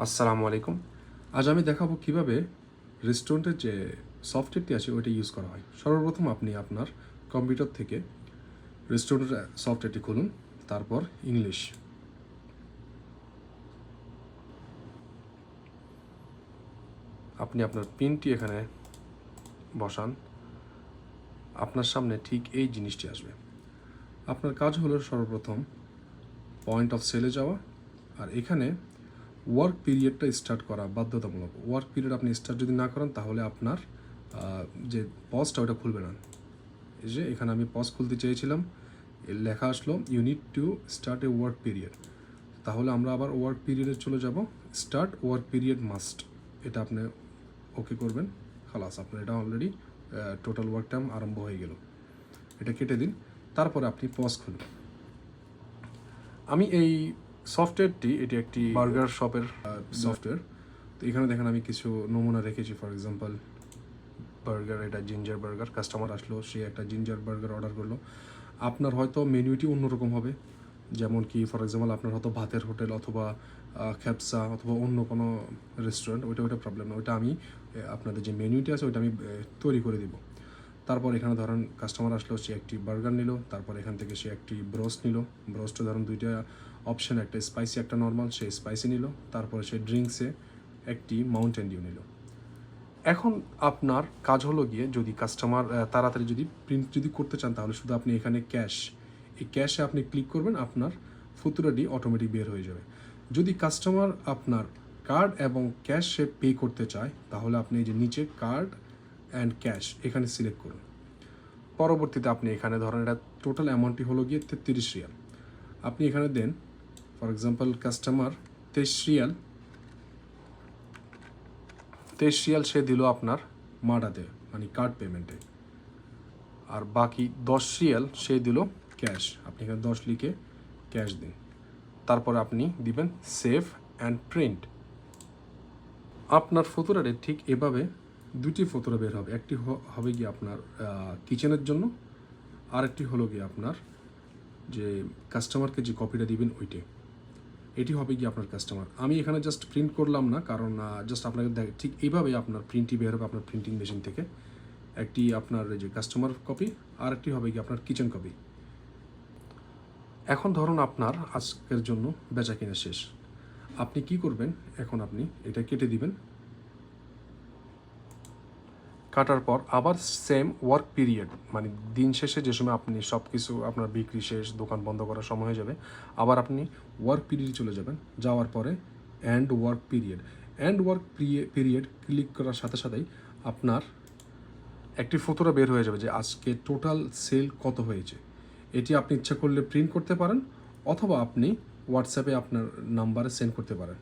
আসসালামু আলাইকুম। আজ আমি দেখাবো কিভাবে রেস্টুরেন্টের যে সফটওয়্যারটি আছে ওইটা ইউজ করা হয়। সর্বপ্রথম আপনি আপনার কম্পিউটার থেকে রেস্টুরেন্টের সফটওয়্যারটি খুলুন, তারপর ইংলিশ। আপনি আপনার পিনটি এখানে বসান, আপনার সামনে ঠিক এই জিনিসটি আসবে। আপনার কাজ হলো সর্বপ্রথম পয়েন্ট অফ সেলে যাওয়া, আর এখানে ওয়ার্ক পিরিয়ডটা স্টার্ট করা বাধ্যতামূলক। ওয়ার্ক পিরিয়ড আপনি স্টার্ট যদি না করেন তাহলে আপনার যে পজটা ওটা খুলবে না। এই যে এখানে আমি পজ খুলতে চেয়েছিলাম, লেখা আসলো you need to start a work period. তাহলে আমরা আবার ওয়ার্ক পিরিয়ডে চলে যাব। স্টার্ট ওয়ার্ক পিরিয়ড মাস্ট, এটা আপনি ওকে করবেন। খালাস, আপনার এটা অলরেডি টোটাল ওয়ার্ক টাইম আরম্ভ হয়ে গেল। এটা কেটে দিন, তারপরে আপনি পজ খুলুন। আমি এই সফটওয়্যারটি, এটি একটি বার্গার শপের সফটওয়্যার। তো এখানে দেখেন আমি কিছু নমুনা রেখেছি। ফর এক্সাম্পল বার্গার, এটা জিঞ্জার বার্গার। কাস্টমার আসলো, সে একটা জিঞ্জার বার্গার অর্ডার করলো। আপনার হয়তো মেনুটি অন্যরকম হবে, যেমন কি ফর এক্সাম্পল আপনার হয়তো ভাতের হোটেল অথবা খ্যাপসা অথবা অন্য কোনো রেস্টুরেন্ট, ওইটা প্রবলেম না। ওইটা আমি আপনাদের যে মেনুটি আছে ওইটা আমি তৈরি করে দিব। তারপর এখানে ধরেন কাস্টমার আসলো, সে একটি বার্গার নিল, তারপর এখান থেকে সে একটি ব্রোস্ট নিল। ব্রোস্টে ধরেন দুইটা অপশন, একটা স্পাইসি একটা নর্মাল, সে স্পাইসি নিল। তারপরে সে ড্রিঙ্কসে একটি মাউন্টেন ডিউ নিল। এখন আপনার কাজ হলো গিয়ে, যদি কাস্টমার তাড়াতাড়ি যদি প্রিন্ট যদি করতে চান তাহলে শুধু আপনি এখানে এই ক্যাশে আপনি ক্লিক করবেন, আপনার ফুতুরাটি অটোমেটিক বের হয়ে যাবে। যদি কাস্টমার আপনার কার্ড এবং ক্যাশে পে করতে চায় তাহলে আপনি এই যে নিচে কার্ড অ্যান্ড ক্যাশ এখানে সিলেক্ট করুন। পরবর্তীতে আপনি এখানে ধরেন এটা টোটাল অ্যামাউন্টটি হলো গিয়ে 33 রিয়াল। আপনি এখানে দেন ফর এক্সাম্পল কাস্টমার 23 রিয়াল সে দিল আপনার মাডাতে, মানে কার্ড পেমেন্টে। আর বাকি 10 রিয়াল সে দিল ক্যাশ। আপনি এখানে 10 লিখে ক্যাশ দিন, তারপরে আপনি দিবেন সেভ অ্যান্ড প্রিন্ট। আপনার ফতুরারে ঠিক এভাবে দুটি ফতুরা বের হবে। একটি হবে গিয়ে আপনার কিচেনের জন্য, আর একটি হলো গিয়ে আপনার যে কাস্টমারকে যে কপিটা দিবেন ওইটি। এটি হবে গিয়ে আপনার কাস্টমার। আমি এখানে জাস্ট প্রিন্ট করলাম না, কারণ জাস্ট আপনাকে ঠিক এইভাবেই আপনার প্রিন্টই বের হবে আপনার প্রিন্টিং মেশিন থেকে। একটি আপনার যে কাস্টমার কপি, আর একটি হবে গিয়ে আপনার কিচেন কপি। এখন ধরুন আপনার আজকের জন্য বেচা কিনা শেষ। আপনি কি করবেন, এখন আপনি এটা কেটে দিবেন। কাটার পর আবার সেম ওয়ার্ক পিরিয়ড, মানে দিন শেষে যে সময় আপনি সব কিছু আপনার বিক্রি শেষ, দোকান বন্ধ করার সময় হয়ে যাবে, আবার আপনি ওয়ার্ক পিরিয়ডে চলে যাবেন। যাওয়ার পরে অ্যান্ড ওয়ার্ক পিরিয়ড ক্লিক করার সাথে সাথেই আপনার একটি ফটোটা বের হয়ে যাবে যে আজকে টোটাল সেল কত হয়েছে। এটি আপনি ইচ্ছা করলে প্রিন্ট করতে পারেন, অথবা আপনি হোয়াটসঅ্যাপে আপনার নাম্বারে সেন্ড করতে পারেন।